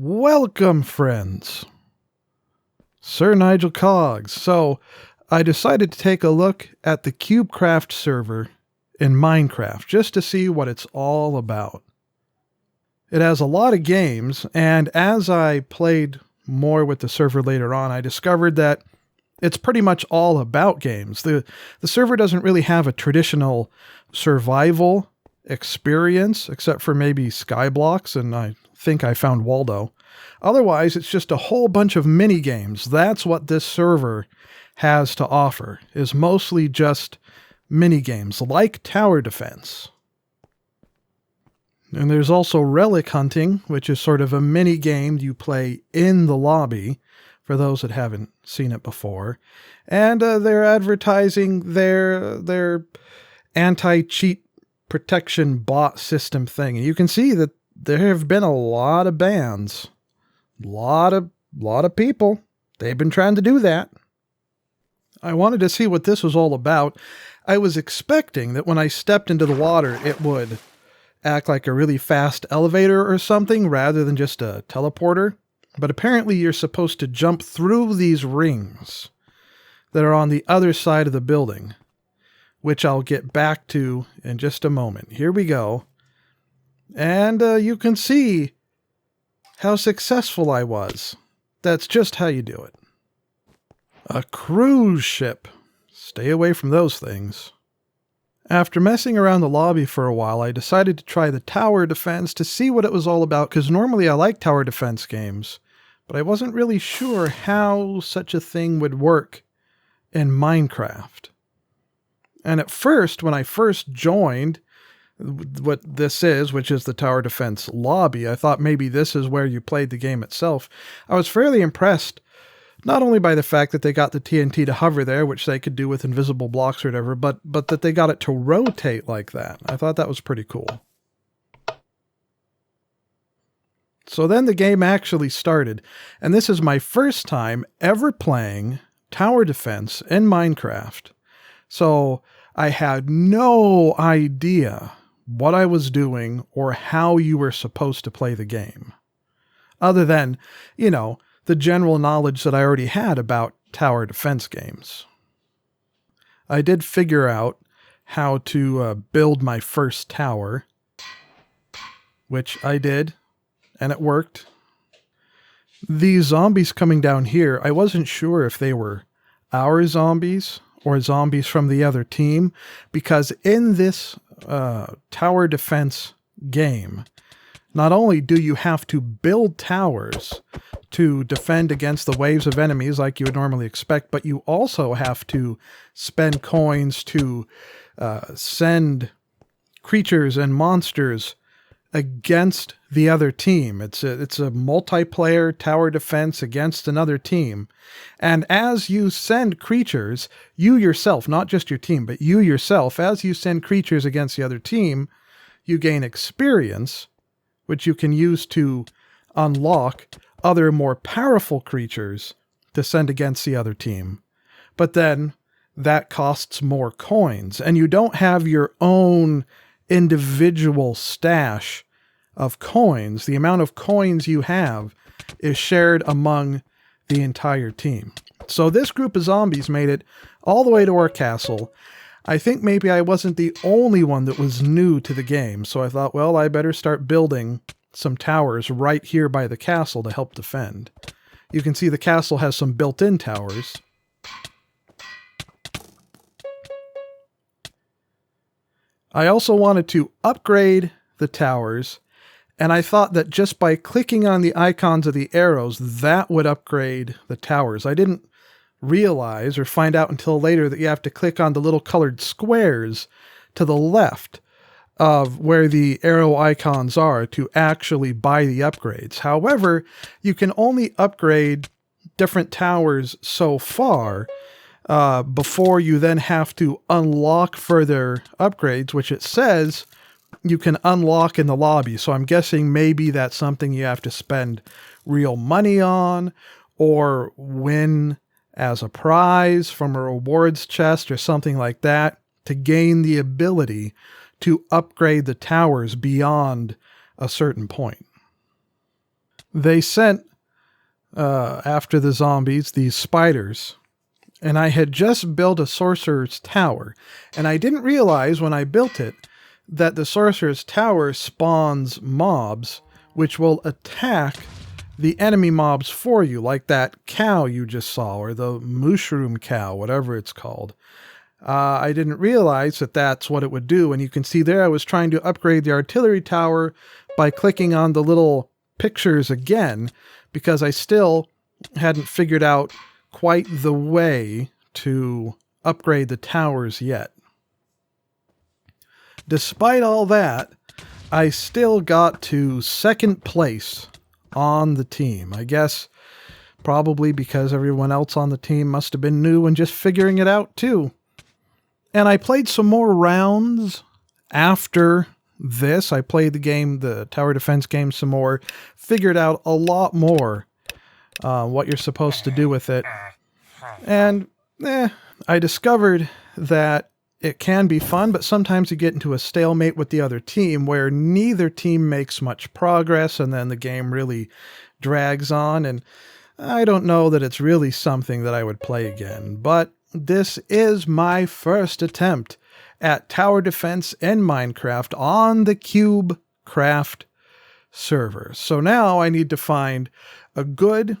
Welcome, friends. Sir Nigel Coggs. So, I decided to take a look at the Cubecraft server in Minecraft just to see what it's all about. It has a lot of games, and as I played more with the server later on, I discovered that it's pretty much all about games. The server doesn't really have a traditional survival experience, except for maybe Skyblocks, and I think I found Waldo. Otherwise, it's just a whole bunch of mini games. That's what this server has to offer, is mostly just mini games like tower defense. And there's also relic hunting, which is sort of a mini game you play in the lobby, for those that haven't seen it before. And they're advertising their anti-cheat protection bot system thing. And you can see that there have been a lot of bans. Lot of people. They've been trying to do that. I wanted to see what this was all about. I was expecting that when I stepped into the water, it would act like a really fast elevator or something rather than just a teleporter. But apparently you're supposed to jump through these rings that are on the other side of the building, which I'll get back to in just a moment. Here we go. And you can see how successful I was. That's just how you do it. A cruise ship. Stay away from those things. After messing around the lobby for a while, I decided to try the tower defense to see what it was all about, because normally I like tower defense games, but I wasn't really sure how such a thing would work in Minecraft. And at first, when I first joined what this is, which is the tower defense lobby, I thought maybe this is where you played the game itself. I was fairly impressed, not only by the fact that they got the TNT to hover there, which they could do with invisible blocks or whatever, but that they got it to rotate like that. I thought that was pretty cool. So then the game actually started, and this is my first time ever playing tower defense in Minecraft. So I had no idea what I was doing or how you were supposed to play the game. Other than, the general knowledge that I already had about tower defense games. I did figure out how to build my first tower, which I did, and it worked. These zombies coming down here, I wasn't sure if they were our zombies or zombies from the other team, because in this tower defense game, not only do you have to build towers to defend against the waves of enemies like you would normally expect, but you also have to spend coins to send creatures and monsters against the other team. It's a multiplayer tower defense against another team. And as you send creatures, you yourself, not just your team, but you yourself, as you send creatures against the other team, you gain experience, which you can use to unlock other more powerful creatures to send against the other team. But then that costs more coins, and you don't have your own individual stash of coins. The amount of coins you have is shared among the entire team. So this group of zombies made it all the way to our castle. I think maybe I wasn't the only one that was new to the game, so I thought, well, I better start building some towers right here by the castle to help defend. You can see the castle has some built-in towers. I also wanted to upgrade the towers, and I thought that just by clicking on the icons of the arrows, that would upgrade the towers. I didn't realize or find out until later that you have to click on the little colored squares to the left of where the arrow icons are to actually buy the upgrades. However, you can only upgrade different towers so far before you then have to unlock further upgrades, which it says you can unlock in the lobby. So I'm guessing maybe that's something you have to spend real money on or win as a prize from a rewards chest or something like that to gain the ability to upgrade the towers beyond a certain point. they sent, after the zombies, these spiders. And I had just built a sorcerer's tower. And I didn't realize when I built it that the sorcerer's tower spawns mobs which will attack the enemy mobs for you, like that cow you just saw, or the mushroom cow, whatever it's called. I didn't realize that that's what it would do. And you can see there I was trying to upgrade the artillery tower by clicking on the little pictures again, because I still hadn't figured out quite the way to upgrade the towers yet. Despite all that, I still got to second place on the team. I guess probably because everyone else on the team must have been new and just figuring it out too. And I played some more rounds after this. I played the tower defense game some more, figured out a lot more what you're supposed to do with it. And I discovered that it can be fun, but sometimes you get into a stalemate with the other team where neither team makes much progress, and then the game really drags on, and I don't know that it's really something that I would play again. But this is my first attempt at tower defense in Minecraft on the Cubecraft server. So now I need to find a good,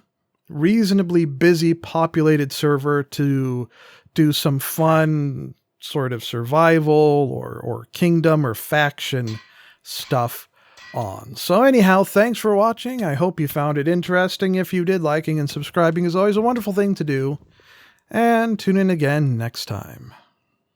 reasonably busy, populated server to do some fun sort of survival or kingdom or faction stuff on. So anyhow, thanks for watching. I hope you found it interesting. If you did, liking and subscribing is always a wonderful thing to do. And tune in again next time.